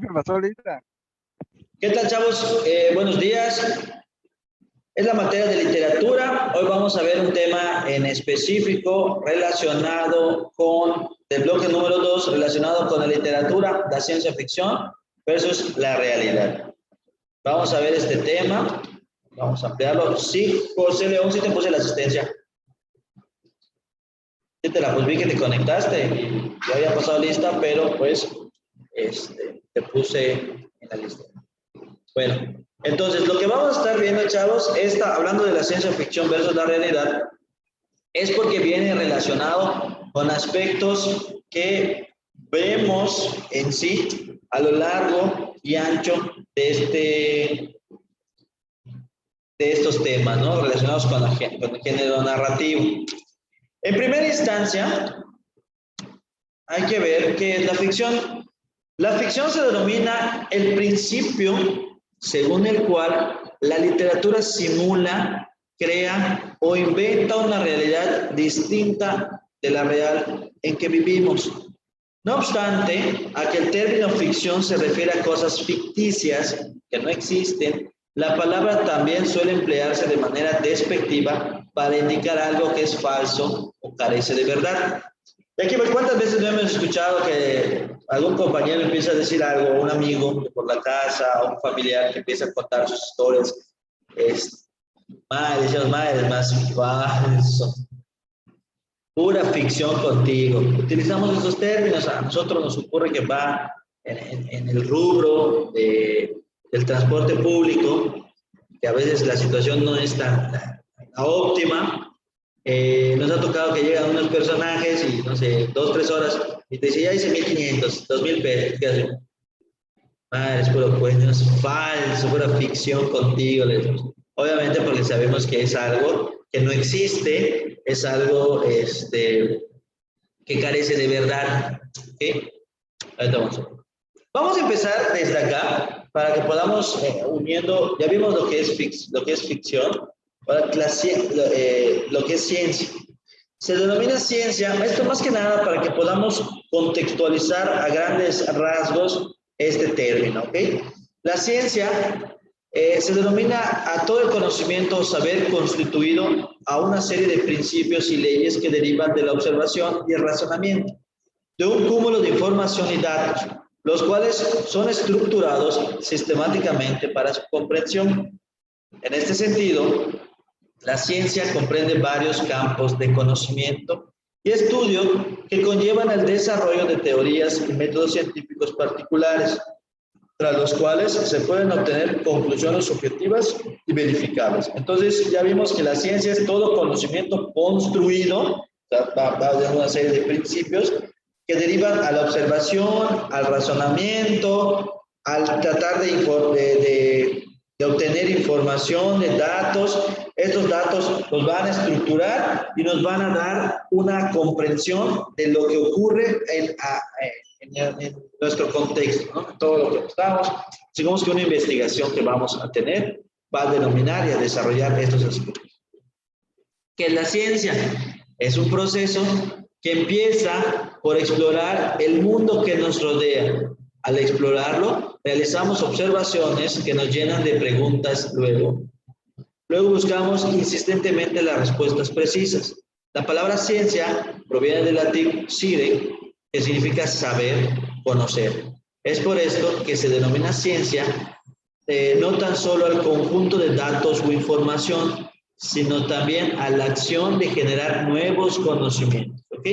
¿qué pasó ahorita? ¿Qué tal, chavos? Buenos días. Es la materia de literatura. Hoy vamos a ver un tema en específico relacionado con, del bloque número 2, relacionado con la literatura, la ciencia ficción versus la realidad. Vamos a ver este tema. Vamos a ampliarlo. Sí, José León, sí te puse la asistencia. Sí te la, pues vi que te conectaste y ya había pasado lista, pero pues te puse en la lista. Bueno, entonces lo que vamos a estar viendo, chavos, hablando de la ciencia ficción versus la realidad, es porque viene relacionado con aspectos que vemos en sí a lo largo y ancho de estos temas, ¿no? Relacionados con el género narrativo. En primera instancia, hay que ver qué es la ficción. La ficción se denomina el principio según el cual la literatura simula, crea o inventa una realidad distinta de la real en que vivimos. No obstante, a que el término ficción se refiere a cosas ficticias que no existen, la palabra también suele emplearse de manera despectiva para indicar algo que es falso o carece de verdad. Y aquí, ¿cuántas veces no hemos escuchado que algún compañero empieza a decir algo, un amigo por la casa, o un familiar que empieza a contar sus historias? Decíamos, madre, es más falso. Pura ficción contigo. Utilizamos esos términos, a nosotros nos ocurre que va en el rubro del transporte público, que a veces la situación no es tan óptima. Nos ha tocado que llegan unos personajes y, no sé, 2, 3 horas, y te dice, ya hice 1,500, 2,000 pesos. ¿Qué haces? Madre, es puro cuento, es falso, pura ficción contigo. Obviamente porque sabemos que es algo que no existe, es algo que carece de verdad. ¿Okay? Ahorita vamos a empezar desde acá para que podamos uniendo, ya vimos lo que es ficción, ahora lo que es ciencia. Se denomina ciencia, esto más que nada para que podamos contextualizar a grandes rasgos este término, ¿ok? La ciencia se denomina a todo el conocimiento o saber constituido a una serie de principios y leyes que derivan de la observación y el razonamiento, de un cúmulo de información y datos, los cuales son estructurados sistemáticamente para su comprensión. En este sentido, la ciencia comprende varios campos de conocimiento y estudio que conllevan el desarrollo de teorías y métodos científicos particulares, tras los cuales se pueden obtener conclusiones objetivas y verificables. Entonces, ya vimos que la ciencia es todo conocimiento construido, o sea, va de una serie de principios que derivan a la observación, al razonamiento, al tratar de obtener información, de datos. Estos datos nos van a estructurar y nos van a dar una comprensión de lo que ocurre en nuestro contexto, ¿no? Todo lo que estamos. Digamos que una investigación que vamos a tener va a denominar y a desarrollar estos aspectos. ¿Qué es la ciencia? Es un proceso que empieza por explorar el mundo que nos rodea. Al explorarlo, realizamos observaciones que nos llenan de preguntas luego. Luego buscamos insistentemente las respuestas precisas. La palabra ciencia proviene del latín scire, que significa saber, conocer. Es por esto que se denomina ciencia no tan solo al conjunto de datos o información, sino también a la acción de generar nuevos conocimientos. ¿Ok?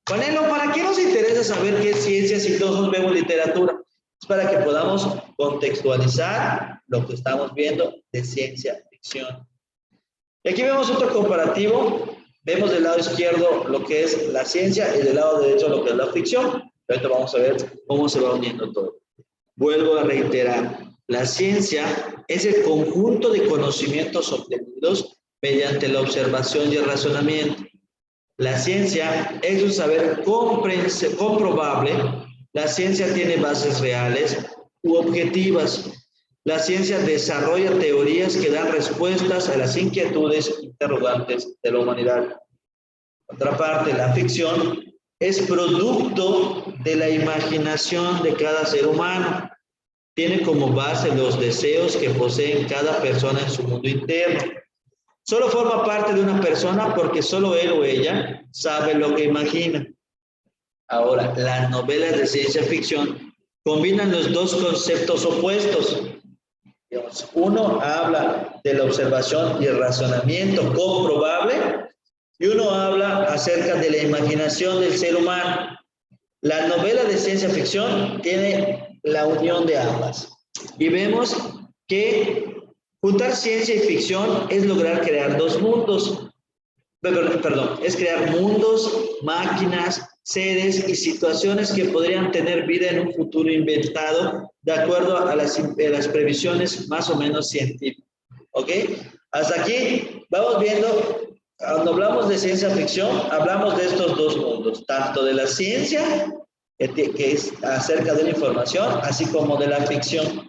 Juanelo, ¿para qué nos interesa saber qué es ciencia si todos vemos literatura? Es para que podamos contextualizar lo que estamos viendo de ciencia ficción. Y aquí vemos otro comparativo. Vemos del lado izquierdo lo que es la ciencia y del lado derecho lo que es la ficción. Ahorita vamos a ver cómo se va uniendo todo. Vuelvo a reiterar, la ciencia es el conjunto de conocimientos obtenidos mediante la observación y el razonamiento. La ciencia es un saber comprobable. La ciencia tiene bases reales u objetivas. La ciencia desarrolla teorías que dan respuestas a las inquietudes interrogantes de la humanidad. Por otra parte, la ficción es producto de la imaginación de cada ser humano. tiene como base los deseos que poseen cada persona en su mundo interno. Solo forma parte de una persona porque solo él o ella sabe lo que imagina. Ahora, las novelas de ciencia ficción combinan los dos conceptos opuestos. Digamos, uno habla de la observación y el razonamiento comprobable y uno habla acerca de la imaginación del ser humano. La novela de ciencia ficción tiene la unión de ambas y vemos que juntar ciencia y ficción es lograr crear dos mundos. Perdón, es crear mundos, máquinas, seres y situaciones que podrían tener vida en un futuro inventado de acuerdo a las previsiones más o menos científicas. ¿Ok? Hasta aquí vamos viendo, cuando hablamos de ciencia ficción, hablamos de estos dos mundos, tanto de la ciencia, que es acerca de la información, así como de la ficción.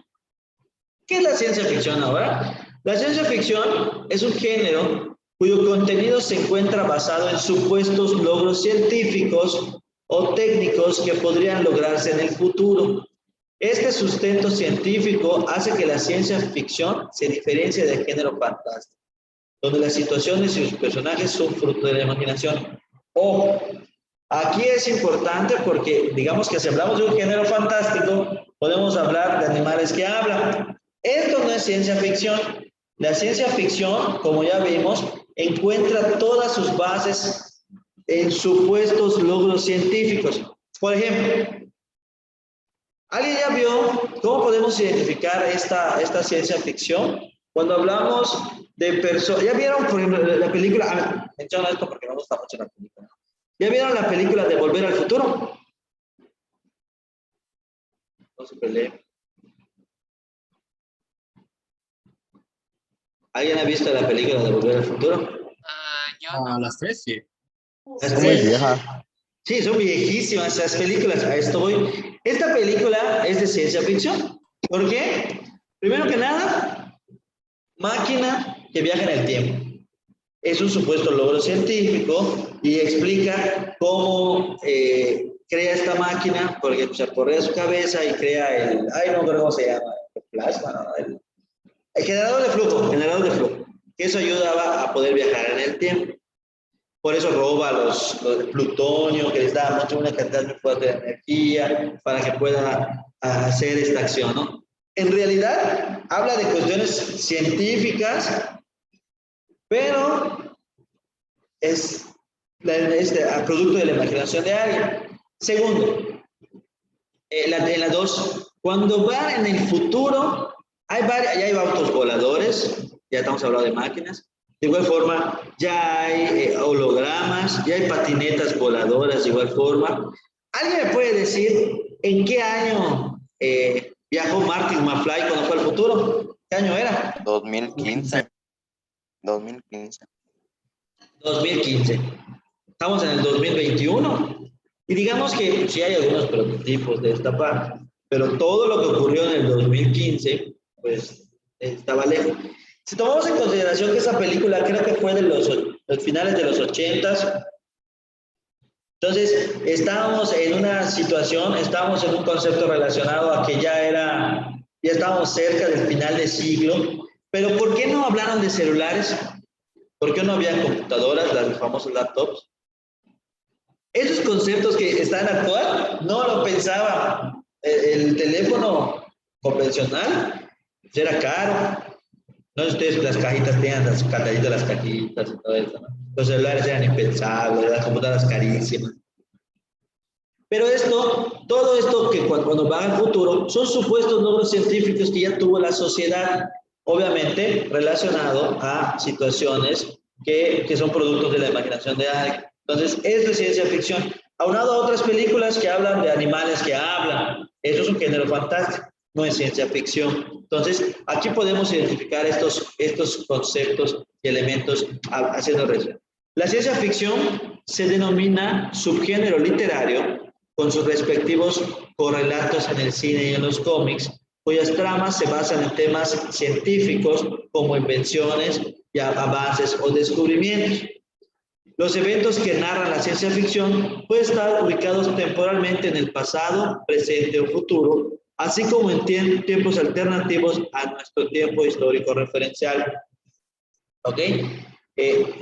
¿Qué es la ciencia ficción ahora? La ciencia ficción es un género cuyo contenido se encuentra basado en supuestos logros científicos o técnicos que podrían lograrse en el futuro. Este sustento científico hace que la ciencia ficción se diferencie del género fantástico, donde las situaciones y sus personajes son fruto de la imaginación. Ojo, aquí es importante porque, digamos que si hablamos de un género fantástico, podemos hablar de animales que hablan. Esto no es ciencia ficción. La ciencia ficción, como ya vimos, encuentra todas sus bases en supuestos logros científicos. Por ejemplo, ¿alguien ya vio cómo podemos identificar esta ciencia ficción? Cuando hablamos de personas, ¿ya vieron por ejemplo, la película? Menciono esto porque me gusta mucho la película. ¿Ya vieron la película de Volver al Futuro? No se peleen. ¿Alguien ha visto la película de Volver al Futuro? Yo no. Las tres, sí. Las Es muy tres. vieja. Sí, son viejísimas esas películas. A esto voy. Esta película es de ciencia ficción. ¿Por qué? Primero que nada, máquina que viaja en el tiempo. Es un supuesto logro científico y explica cómo crea esta máquina, porque se correa su cabeza y crea ay, no creo cómo se llama, el plasma, ¿no? El generador de flujo, que eso ayudaba a poder viajar en el tiempo. Por eso roba los plutonio, que les da una cantidad muy fuerte de energía para que pueda hacer esta acción, ¿no? En realidad, habla de cuestiones científicas, pero es producto de la imaginación de alguien. Segundo, en la 2, cuando va en el futuro, ya hay autos voladores, ya estamos hablando de máquinas. De igual forma, ya hay hologramas, ya hay patinetas voladoras de igual forma. ¿Alguien me puede decir en qué año viajó Martin McFly cuando fue al futuro? ¿Qué año era? 2015. 2015. 2015. Estamos en el 2021. Y digamos que sí hay algunos prototipos de esta parte, pero todo lo que ocurrió en el 2015, pues estaba lejos. Si tomamos en consideración que esa película creo que fue de los finales de los 80s, entonces estábamos en una situación, estábamos en un concepto relacionado a que ya estábamos cerca del final del siglo, pero ¿por qué no hablaron de celulares? ¿Por qué no había computadoras, las famosas laptops? Esos conceptos que están actual, no lo pensaba. El teléfono convencional era caro. No sé si ustedes las cajitas tenían las cataditas de las cajitas y todo eso, ¿no? Los celulares eran impensables, las computadoras carísimas. Pero todo esto que cuando va al futuro, son supuestos logros científicos que ya tuvo la sociedad, obviamente relacionado a situaciones que son productos de la imaginación de alguien. Entonces, es de ciencia ficción. Aunado a otras películas que hablan de animales que hablan, eso es un género fantástico, no es ciencia ficción. Entonces, aquí podemos identificar estos conceptos y elementos haciendo relación. La ciencia ficción se denomina subgénero literario con sus respectivos correlatos en el cine y en los cómics, cuyas tramas se basan en temas científicos como invenciones, y avances o descubrimientos. Los eventos que narran la ciencia ficción pueden estar ubicados temporalmente en el pasado, presente o futuro, así como en tiempos alternativos a nuestro tiempo histórico referencial. ¿Ok?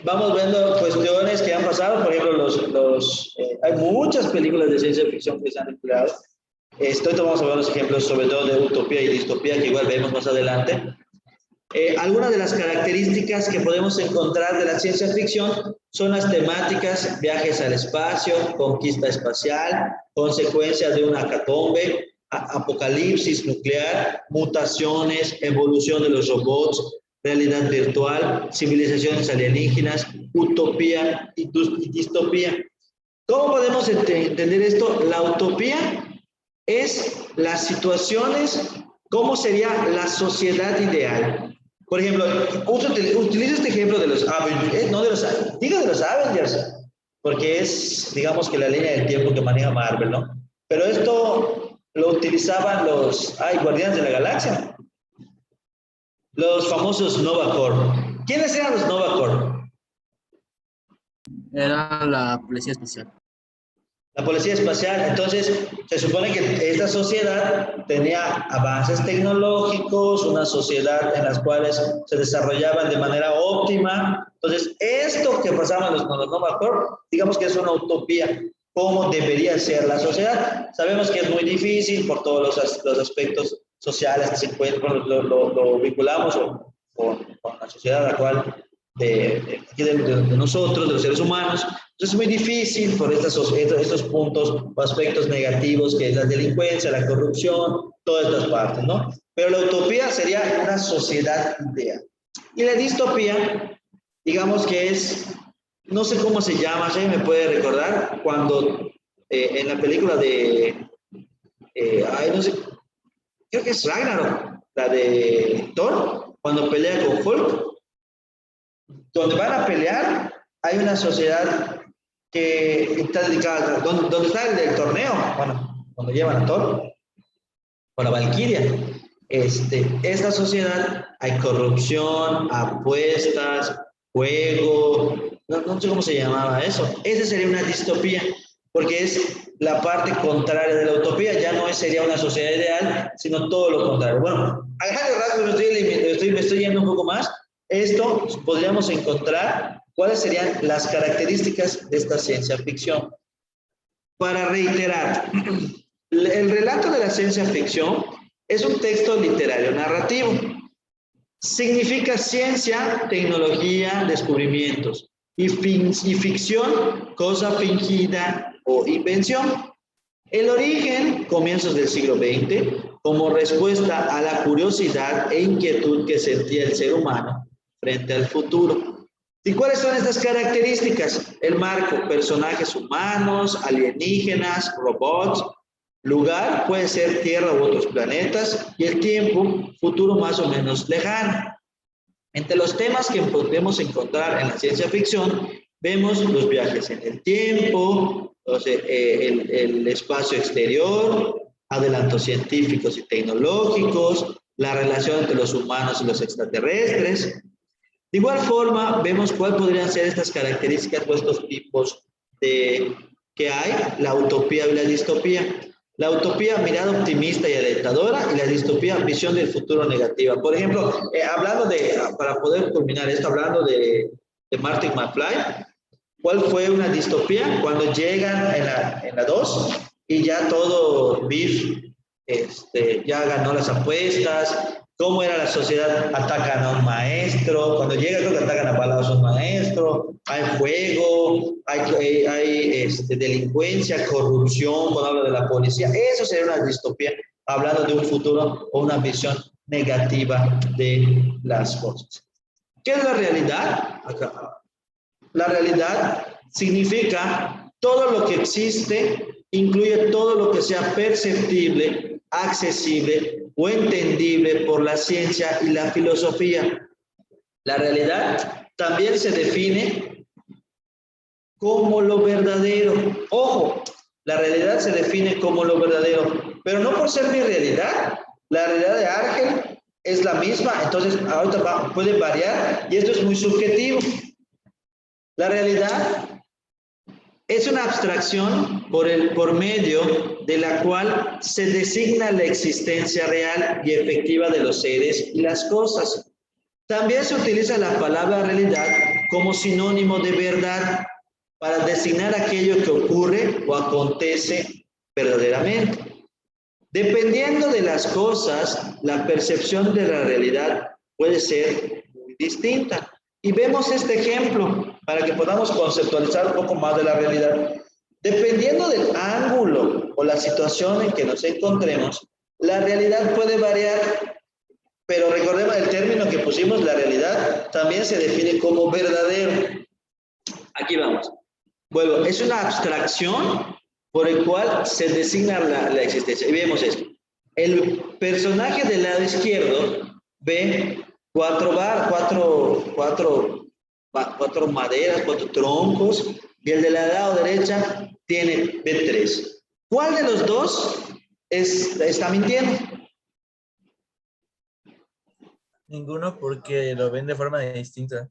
Vamos viendo cuestiones que han pasado, por ejemplo, hay muchas películas de ciencia ficción que se han empleado. Vamos a ver los ejemplos sobre todo de utopía y distopía, que igual vemos más adelante. Algunas de las características que podemos encontrar de la ciencia ficción son las temáticas: viajes al espacio, conquista espacial, consecuencias de una hecatombe, apocalipsis nuclear, mutaciones, evolución de los robots, realidad virtual, civilizaciones alienígenas, utopía y distopía. ¿Cómo podemos entender esto? La utopía es las situaciones, ¿cómo sería la sociedad ideal? Por ejemplo, utilizo este ejemplo de los Avengers, diga de los Avengers, porque es, digamos que la línea del tiempo que maneja Marvel, ¿no? Pero esto lo utilizaban los Guardianes de la Galaxia, los famosos Nova Corps. ¿Quiénes eran los Nova Corps? Era la policía especial. La policía espacial. Entonces, se supone que esta sociedad tenía avances tecnológicos, una sociedad en las cuales se desarrollaban de manera óptima. Entonces, esto que pasaban los Nova Corps, digamos que es una utopía, cómo debería ser la sociedad. Sabemos que es muy difícil por todos los aspectos sociales que se encuentran, lo vinculamos con la sociedad actual de nosotros, de los seres humanos. Entonces es muy difícil por estos puntos o aspectos negativos, que es la delincuencia, la corrupción, todas estas partes, ¿no? Pero la utopía sería una sociedad ideal. Y la distopía, digamos que es, no sé cómo se llama, ¿sí? ¿Me puede recordar? Cuando en la película no sé, creo que es Ragnarok, la de Thor, cuando pelea con Hulk, donde van a pelear, hay una sociedad que está dedicada, donde está el torneo, bueno, cuando llevan a Thor, con la Valquiria. Esta sociedad, hay corrupción, apuestas, juego, no sé cómo se llamaba eso. Esa sería una distopía, porque es la parte contraria de la utopía. Ya no sería una sociedad ideal, sino todo lo contrario. Bueno, a grandes rasgos me estoy yendo un poco más. Esto podríamos encontrar cuáles serían las características de esta ciencia ficción. Para reiterar, el relato de la ciencia ficción es un texto literario narrativo. Significa ciencia, tecnología, descubrimientos. Y ficción, cosa fingida o invención. El origen, comienzos del siglo XX, como respuesta a la curiosidad e inquietud que sentía el ser humano frente al futuro. ¿Y cuáles son estas características? El marco: personajes humanos, alienígenas, robots. Lugar puede ser Tierra u otros planetas. Y el tiempo, futuro más o menos lejano. Entre los temas que podemos encontrar en la ciencia ficción, vemos los viajes en el tiempo, el espacio exterior, adelantos científicos y tecnológicos, la relación entre los humanos y los extraterrestres. De igual forma, vemos cuáles podrían ser estas características o estos tipos que hay: la utopía y la distopía. La utopía, mirada optimista y alentadora, y la distopía, visión del futuro negativa. Por ejemplo, para poder culminar esto, hablando de Marty McFly, ¿cuál fue una distopía? Cuando llegan en la 2 y ya todo Biff ya ganó las apuestas. ¿Cómo era la sociedad? Atacan a un maestro. Cuando llega, creo que atacan a balazos a un maestro. Hay fuego, hay delincuencia, corrupción, cuando hablo de la policía. Eso sería una distopía, hablando de un futuro o una visión negativa de las cosas. ¿Qué es la realidad? La realidad significa todo lo que existe, incluye todo lo que sea perceptible, accesible o entendible por la ciencia y la filosofía. La realidad también se define como lo verdadero. Ojo, la realidad se define como lo verdadero, pero no por ser mi realidad. La realidad de Ángel es la misma, entonces ahorita puede variar y esto es muy subjetivo. La realidad Es una abstracción por medio de la cual se designa la existencia real y efectiva de los seres y las cosas. También se utiliza la palabra realidad como sinónimo de verdad para designar aquello que ocurre o acontece verdaderamente. Dependiendo de las cosas, la percepción de la realidad puede ser muy distinta. Y vemos este ejemplo para que podamos conceptualizar un poco más de la realidad. Dependiendo del ángulo o la situación en que nos encontremos, la realidad puede variar, pero recordemos el término que pusimos, la realidad, también se define como verdadero. Aquí vamos. Bueno, es una abstracción por el cual se designa la existencia. Y vemos esto. El personaje del lado izquierdo ve cuatro maderas, 4 troncos, y el del lado derecha ve 3. ¿Cuál de los dos está mintiendo? Ninguno porque lo ven de forma distinta.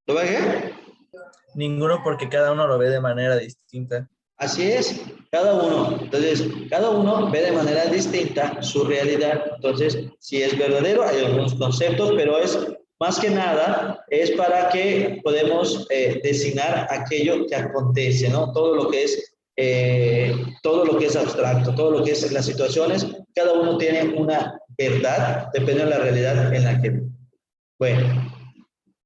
¿Lo ve qué? Ninguno porque cada uno lo ve de manera distinta. Así es, cada uno. Entonces, cada uno ve de manera distinta su realidad. Entonces, si es verdadero, hay algunos conceptos, pero es más que nada, es para que podamos designar aquello que acontece, ¿no? Todo lo que es abstracto, todo lo que es las situaciones, cada uno tiene una verdad, dependiendo de la realidad en la que vive. Bueno,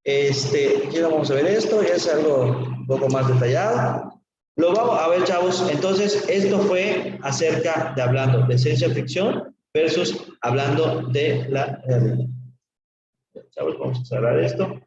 aquí vamos a ver esto, ya es algo un poco más detallado. Lo vamos a ver, chavos. Entonces, esto fue acerca de hablando de ciencia ficción versus hablando de la realidad. Chavos, vamos a cerrar esto.